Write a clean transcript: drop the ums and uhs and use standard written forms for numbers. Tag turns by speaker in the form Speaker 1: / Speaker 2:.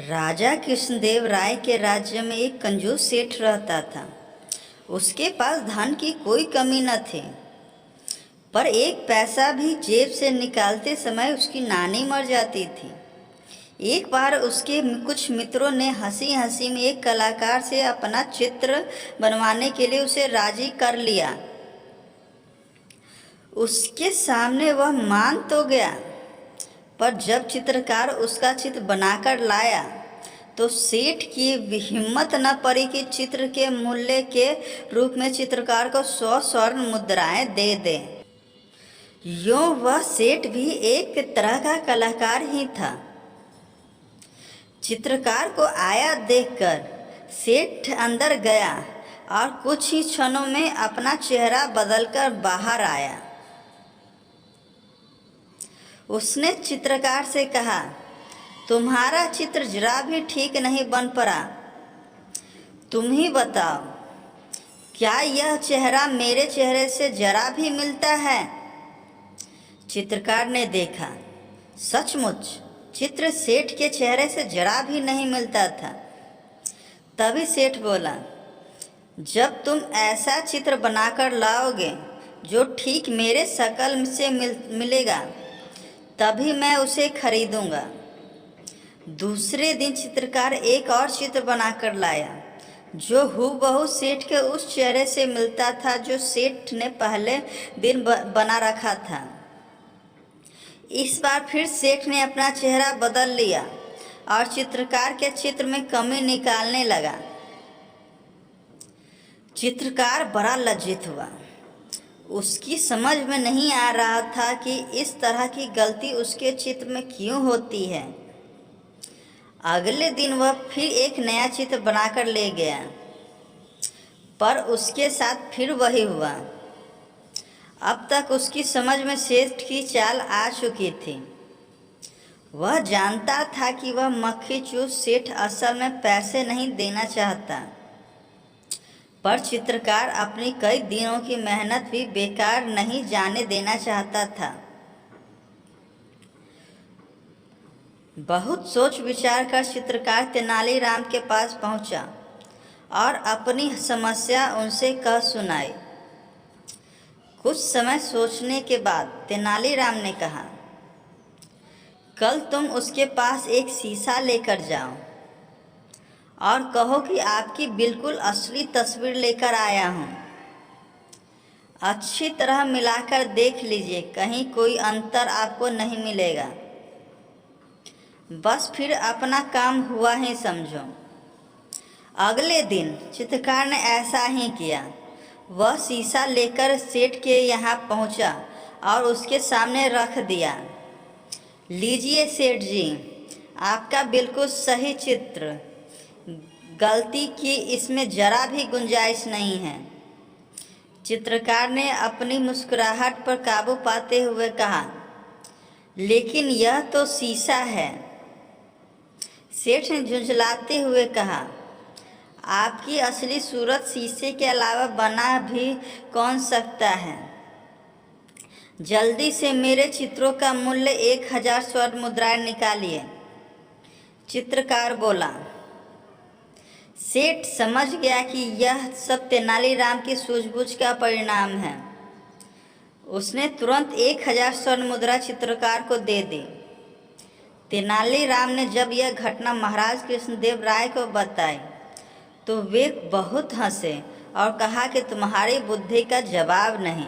Speaker 1: राजा कृष्णदेव राय के राज्य में एक कंजूस सेठ रहता था। उसके पास धन की कोई कमी न थी, पर एक पैसा भी जेब से निकालते समय उसकी नानी मर जाती थी। एक बार उसके कुछ मित्रों ने हंसी हंसी में एक कलाकार से अपना चित्र बनवाने के लिए उसे राजी कर लिया। उसके सामने वह मान तो गया, पर जब चित्रकार उसका चित्र बनाकर लाया तो सेठ की हिम्मत न पड़ी कि चित्र के मूल्य के रूप में चित्रकार को 100 स्वर्ण मुद्राएं दे दे। यूं वह सेठ भी एक तरह का कलाकार ही था। चित्रकार को आया देखकर सेठ अंदर गया और कुछ ही क्षणों में अपना चेहरा बदलकर बाहर आया। उसने चित्रकार से कहा, तुम्हारा चित्र जरा भी ठीक नहीं बन पड़ा। तुम ही बताओ, क्या यह चेहरा मेरे चेहरे से जरा भी मिलता है? चित्रकार ने देखा, सचमुच चित्र सेठ के चेहरे से जरा भी नहीं मिलता था। तभी सेठ बोला, जब तुम ऐसा चित्र बनाकर लाओगे जो ठीक मेरे शक्ल से मिलेगा, तभी मैं उसे खरीदूंगा। दूसरे दिन चित्रकार एक और चित्र बनाकर लाया जो हूबहू सेठ के उस चेहरे से मिलता था जो सेठ ने पहले दिन बना रखा था। इस बार फिर सेठ ने अपना चेहरा बदल लिया और चित्रकार के चित्र में कमी निकालने लगा। चित्रकार बड़ा लज्जित हुआ। उसकी समझ में नहीं आ रहा था कि इस तरह की गलती उसके चित्र में क्यों होती है। अगले दिन वह फिर एक नया चित्र बनाकर ले गया, पर उसके साथ फिर वही हुआ। अब तक उसकी समझ में सेठ की चाल आ चुकी थी। वह जानता था कि वह मक्खी चूस सेठ असल में पैसे नहीं देना चाहता, पर चित्रकार अपनी कई दिनों की मेहनत भी बेकार नहीं जाने देना चाहता था। बहुत सोच विचार कर चित्रकार तेनालीराम के पास पहुंचा और अपनी समस्या उनसे कह सुनाई। कुछ समय सोचने के बाद तेनालीराम ने कहा, कल तुम उसके पास एक शीशा लेकर जाओ और कहो कि आपकी बिल्कुल असली तस्वीर लेकर आया हूँ। अच्छी तरह मिलाकर देख लीजिए, कहीं कोई अंतर आपको नहीं मिलेगा। बस फिर अपना काम हुआ ही समझो। अगले दिन चित्रकार ने ऐसा ही किया। वह शीशा लेकर सेठ के यहाँ पहुँचा और उसके सामने रख दिया। लीजिए सेठ जी, आपका बिल्कुल सही चित्र। गलती की इसमें जरा भी गुंजाइश नहीं है। चित्रकार ने अपनी मुस्कुराहट पर काबू पाते हुए कहा, लेकिन यह तो शीशा है। सेठ ने झुंझलाते हुए कहा, आपकी असली सूरत शीशे के अलावा बना भी कौन सकता है? जल्दी से मेरे चित्रों का मूल्य 1000 स्वर्ण मुद्राएं निकालिए। चित्रकार बोला। सेठ समझ गया कि यह सब तेनालीराम की सूझबूझ का परिणाम है। उसने तुरंत 1000 स्वर्ण मुद्रा चित्रकार को दे दी। तेनालीराम ने जब यह घटना महाराज कृष्णदेव राय को बताई तो वे बहुत हंसे और कहा कि तुम्हारी बुद्धि का जवाब नहीं।